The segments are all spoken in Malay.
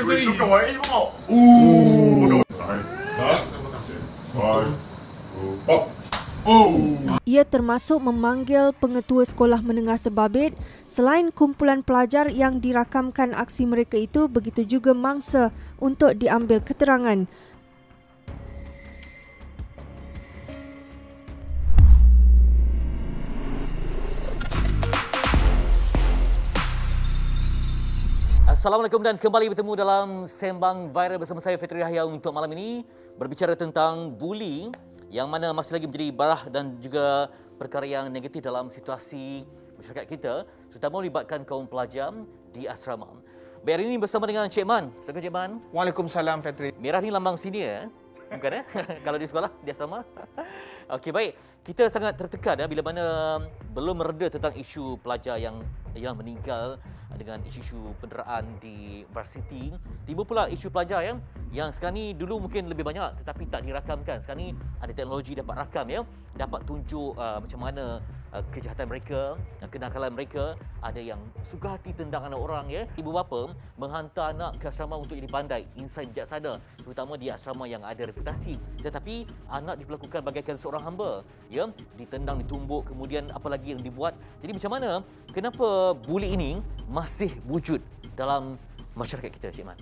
最初可愛いもの。Ia termasuk memanggil pengetua sekolah menengah terbabit. Selain kumpulan pelajar yang dirakamkan aksi mereka itu, begitu juga mangsa untuk diambil keterangan. Assalamualaikum dan kembali bertemu dalam Sembang Viral bersama saya Fitri Yahya untuk malam ini berbicara tentang bullying yang mana masih lagi menjadi barah dan juga perkara yang negatif dalam situasi masyarakat kita, terutama melibatkan kaum pelajar di asrama. Baik, hari ini bersama dengan Cik Man. Assalamualaikum Cik Man. Waalaikumsalam Fitri. Merah ni lambang senior, bukan kalau di sekolah di asrama. Okey, baik. Kita sangat tertekan bila mana belum mereda tentang isu pelajar yang meninggal dengan isu-isu penderaan di varsity. Tiba pula isu pelajar yang sekarang ni dulu mungkin lebih banyak tetapi tak dirakamkan. Sekarang ni ada teknologi dapat rakam, dapat tunjuk macam mana kejahatan mereka, kenakalan mereka. Ada yang suka hati tendang anak orang, Ibu bapa menghantar anak ke asrama untuk jadi pandai, insan bijaksana, terutama di asrama yang ada reputasi. Tetapi anak diperlakukan bagaikan seorang hamba, ditendang, ditumbuk, kemudian apa lagi yang dibuat. Jadi macam mana, kenapa bully ini masih wujud dalam masyarakat kita, Cik Man?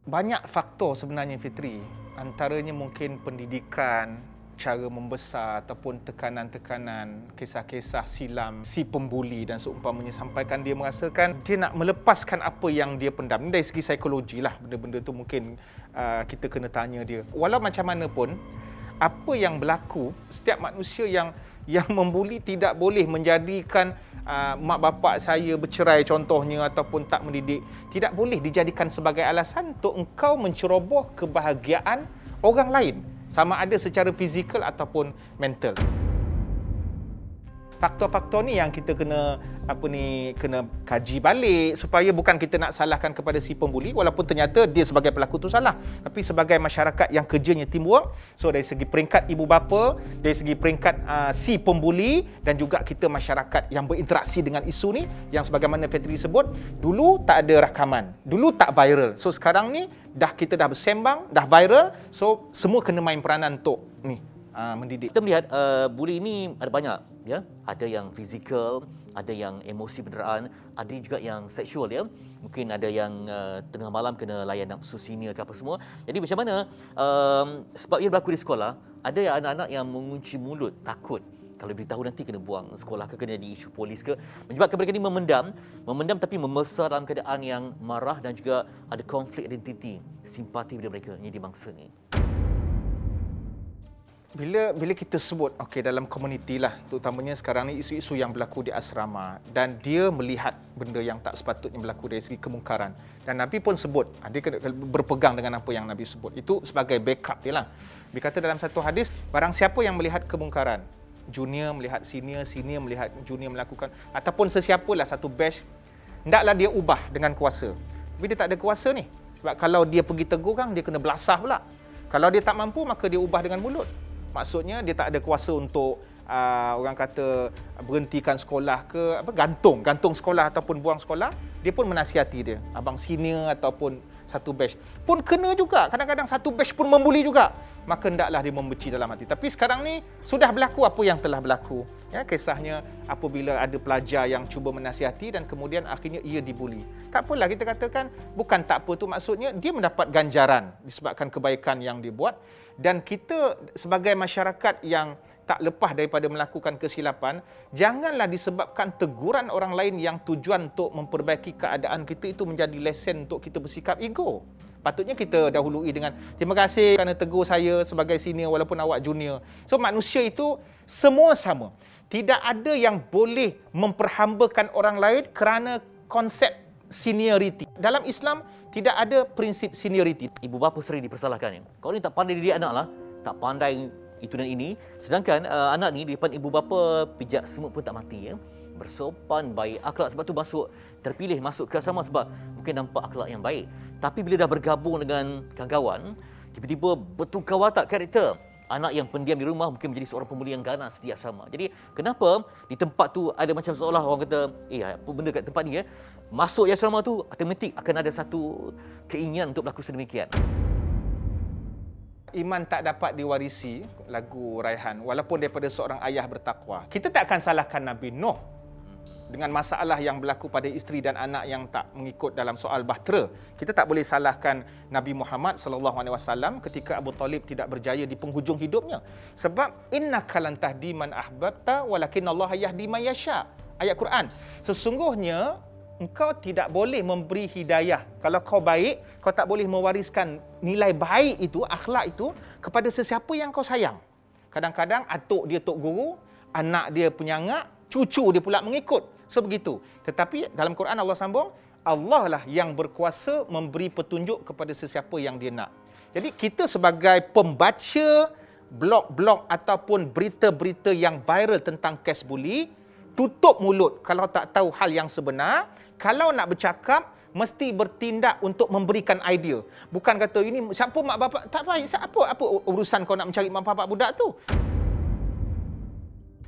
Banyak faktor sebenarnya Fitri. Antaranya mungkin pendidikan, cara membesar ataupun tekanan-tekanan, kisah-kisah silam si pembuli dan seumpamanya, sampaikan dia merasakan dia nak melepaskan apa yang dia pendam. Ini dari segi psikologi lah, benda-benda tu mungkin kita kena tanya dia. Walau macam mana pun, apa yang berlaku, setiap manusia yang membuli tidak boleh menjadikan mak bapak saya bercerai contohnya ataupun tak mendidik, tidak boleh dijadikan sebagai alasan untuk engkau menceroboh kebahagiaan orang lain, sama ada secara fizikal ataupun mental. Faktor-faktor ni yang kita kena kaji balik supaya bukan kita nak salahkan kepada si pembuli walaupun ternyata dia sebagai pelaku tu salah, tapi sebagai masyarakat yang kerjanya teamwork. So dari segi peringkat ibu bapa, dari segi peringkat si pembuli dan juga kita masyarakat yang berinteraksi dengan isu ni, yang sebagaimana Fitri sebut, dulu tak ada rakaman, dulu tak viral. So sekarang ni kita dah bersembang, dah viral, so semua kena main peranan untuk mendidik. Kita melihat bully ini ada banyak, Ada yang fizikal, ada yang emosi penderaan, ada juga yang seksual, Mungkin ada yang tengah malam kena layan nafsu senior ke apa semua. Jadi macam mana sebab ia berlaku di sekolah, ada anak-anak yang mengunci mulut, takut kalau beritahu nanti kena buang sekolah ke, kena di isu polis ke, menyebabkan mereka ini memendam tapi membesar dalam keadaan yang marah dan juga ada konflik identiti, simpati pada mereka yang di bangsa ni. Bila kita sebut dalam komuniti lah, terutamanya sekarang ni isu-isu yang berlaku di asrama dan dia melihat benda yang tak sepatutnya berlaku dari segi kemungkaran, dan Nabi pun sebut, dia kena berpegang dengan apa yang Nabi sebut, itu sebagai backup dia lah. Dia kata dalam satu hadis, barang siapa yang melihat kemungkaran, junior melihat senior, senior melihat junior melakukan, ataupun sesiapalah satu batch, hendaklah dia ubah dengan kuasa. Tapi dia tak ada kuasa ni, sebab kalau dia pergi tegur kan, dia kena belasah pula. Kalau dia tak mampu, maka dia ubah dengan mulut. Maksudnya dia tak ada kuasa untuk orang kata berhentikan sekolah ke, gantung sekolah ataupun buang sekolah. Dia pun menasihati dia, abang senior ataupun satu batch pun kena juga. Kadang-kadang satu batch pun membuli juga. Maka hendaklah dia membenci dalam hati. Tapi sekarang ni sudah berlaku apa yang telah berlaku. Kisahnya apabila ada pelajar yang cuba menasihati dan kemudian akhirnya ia dibuli. Tak apalah, kita katakan bukan tak apa tu, maksudnya dia mendapat ganjaran disebabkan kebaikan yang dia buat. Dan kita sebagai masyarakat yang tak lepas daripada melakukan kesilapan, janganlah disebabkan teguran orang lain yang tujuan untuk memperbaiki keadaan kita itu menjadi lesen untuk kita bersikap ego. Patutnya kita dahului dengan terima kasih kerana tegur saya sebagai senior walaupun awak junior. So manusia itu semua sama. Tidak ada yang boleh memperhambakan orang lain kerana konsep seniority. Dalam Islam tidak ada prinsip seniority. Ibu bapa sering dipersalahkan. Kau ni tak pandai didik anak lah, tak pandai itu dan ini. Sedangkan anak ni di depan ibu bapa pijak semut pun tak mati, bersopan, baik akhlak. Sebab tu terpilih masuk ke asrama sebab mungkin nampak akhlak yang baik. Tapi bila dah bergabung dengan kawan-kawan, tiba-tiba bertukar watak karakter. anak yang pendiam di rumah mungkin menjadi seorang pembuli yang ganas di asrama. Jadi kenapa di tempat tu ada macam seolah orang kata, apa benda kat tempat ni masuk di asrama tu automatik akan ada satu keinginan untuk berlaku sedemikian. Iman tak dapat diwarisi, lagu Raihan, walaupun daripada seorang ayah bertakwa. Kita tak akan salahkan Nabi Nuh dengan masalah yang berlaku pada isteri dan anak yang tak mengikut dalam soal bahtera. Kita tak boleh salahkan Nabi Muhammad sallallahu alaihi wasallam ketika Abu Talib tidak berjaya di penghujung hidupnya. Sebab innaka lan tahdi man ahbabta walakinnallaha yahdi man yasha. Ayat Quran. Sesungguhnya engkau tidak boleh memberi hidayah. Kalau kau baik, kau tak boleh mewariskan nilai baik itu, akhlak itu kepada sesiapa yang kau sayang. Kadang-kadang atuk dia tok guru, anak dia penyangak, cucu dia pula mengikut. So begitu. Tetapi dalam Quran Allah sambung, Allah lah yang berkuasa memberi petunjuk kepada sesiapa yang dia nak. Jadi kita sebagai pembaca blog-blog ataupun berita-berita yang viral tentang kes buli, tutup mulut kalau tak tahu hal yang sebenar. Kalau nak bercakap, mesti bertindak untuk memberikan idea. Bukan kata ini siapa mak bapak, tak baik, apa urusan kau nak mencari mak bapak budak tu.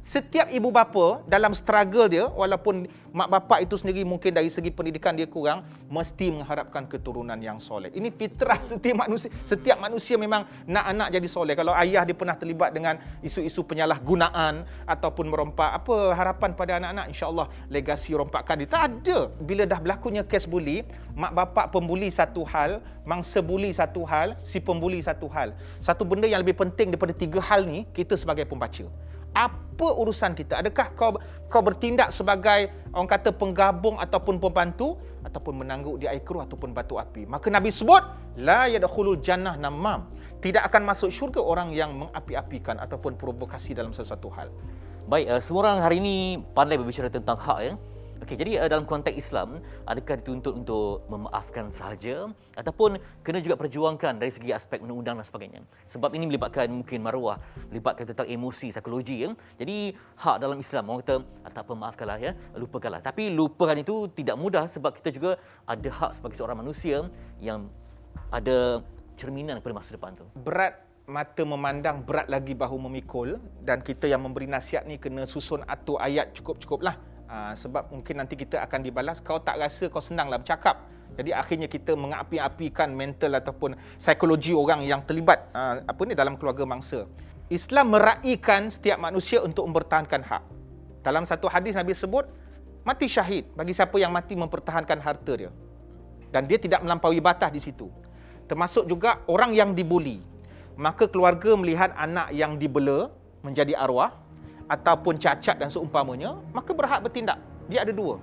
Setiap ibu bapa dalam struggle dia, walaupun mak bapak itu sendiri mungkin dari segi pendidikan dia kurang, mesti mengharapkan keturunan yang soleh. Ini fitrah setiap manusia. Setiap manusia memang nak anak jadi soleh. Kalau ayah dia pernah terlibat dengan isu-isu penyalahgunaan ataupun merompak, apa harapan pada anak-anak? InsyaAllah legasi rompakan dia. Tak ada. Bila dah berlakunya kes buli, mak bapak pembuli satu hal, mangsa buli satu hal, si pembuli satu hal. Satu benda yang lebih penting daripada tiga hal ni, kita sebagai pembaca. Apa urusan kita? Adakah kau bertindak sebagai orang kata penggabung ataupun pembantu ataupun menangguk di air keruh ataupun batu api? Maka Nabi sebut la yadkhulul jannah namam. Tidak akan masuk syurga orang yang mengapi-apikan ataupun provokasi dalam sesuatu hal. Baik, semua orang hari ini pandai berbicara tentang hak ya. Okey, jadi dalam konteks Islam, adakah dituntut untuk memaafkan sahaja ataupun kena juga perjuangkan dari segi aspek undang-undang dan sebagainya? Sebab ini melibatkan mungkin maruah, melibatkan tentang emosi, psikologi ya. Jadi hak dalam Islam orang kata tak apa, maafkanlah ya, lupakanlah. Tapi lupakan itu tidak mudah sebab kita juga ada hak sebagai seorang manusia yang ada cerminan pada masa depan tu. Berat mata memandang, berat lagi bahu memikul, dan kita yang memberi nasihat ni kena susun atur ayat cukup-cukuplah. Sebab mungkin nanti kita akan dibalas, kau tak rasa kau senanglah bercakap. Jadi akhirnya kita mengapi-apikan mental ataupun psikologi orang yang terlibat dalam keluarga mangsa. Islam meraihkan setiap manusia untuk mempertahankan hak. Dalam satu hadis Nabi sebut, mati syahid bagi siapa yang mati mempertahankan harta dia. Dan dia tidak melampaui batas di situ. Termasuk juga orang yang dibuli. Maka keluarga melihat anak yang dibela menjadi arwah ataupun cacat dan seumpamanya, maka berhak bertindak. Dia ada dua.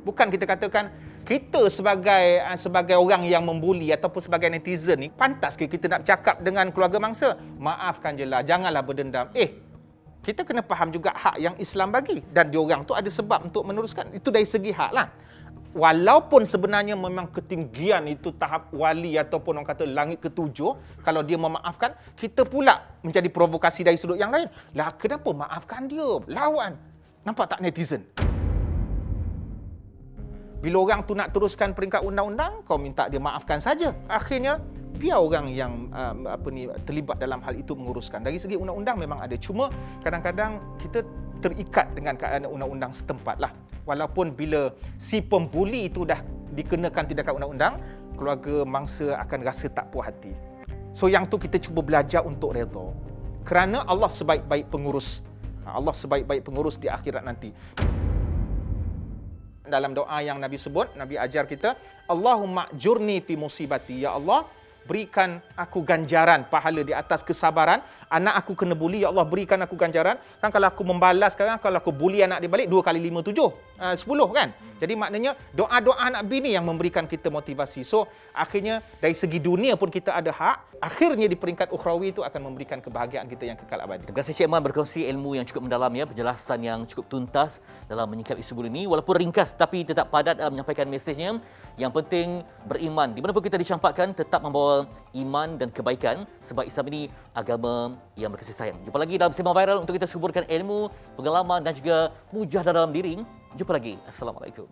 Bukan kita katakan kita sebagai orang yang membuli ataupun sebagai netizen ni, pantas ke kita nak bercakap dengan keluarga mangsa? Maafkan je lah, janganlah berdendam. Kita kena faham juga hak yang Islam bagi, dan diorang tu ada sebab untuk meneruskan. Itu dari segi hak lah. Walaupun sebenarnya memang ketinggian itu tahap wali ataupun orang kata langit ketujuh, kalau dia memaafkan, kita pula menjadi provokasi dari sudut yang lain. Lah kenapa maafkan dia? Lawan. Nampak tak netizen? Bila orang tu nak teruskan peringkat undang-undang, kau minta dia maafkan saja. Akhirnya biar orang yang terlibat dalam hal itu menguruskan. Dari segi undang-undang memang ada. Cuma kadang-kadang kita terikat dengan keadaan undang-undang setempat lah. Walaupun bila si pembuli itu dah dikenakan tindakan undang-undang, keluarga mangsa akan rasa tak puas hati. So yang tu kita cuba belajar untuk redha. Kerana Allah sebaik-baik pengurus. Allah sebaik-baik pengurus di akhirat nanti. Dalam doa yang Nabi sebut, Nabi ajar kita, Allahumma jurni fi musibati. Ya Allah, berikan aku ganjaran pahala di atas kesabaran. Anak aku kena buli, ya Allah berikan aku ganjaran. Kan kalau aku membalas sekarang, kalau aku buli anak dia balik, 2 kali 5, 7, 10 kan. Jadi maknanya doa-doa anak bini yang memberikan kita motivasi. So akhirnya dari segi dunia pun kita ada hak. Akhirnya di peringkat ukhrawi itu akan memberikan kebahagiaan kita yang kekal abadi. Terima kasih Cik Man berkongsi ilmu yang cukup mendalam ya, penjelasan yang cukup tuntas dalam menyikapi isu buli ini. Walaupun ringkas tapi tetap padat dalam menyampaikan mesejnya. Yang penting beriman. Di mana pun kita dicampakkan, tetap membawa iman dan kebaikan. Sebab Islam ini agama yang berkasih sayang. Jumpa lagi dalam Sembang Viral untuk kita suburkan ilmu, pengalaman dan juga mujahadah dalam diri. Jumpa lagi. Assalamualaikum.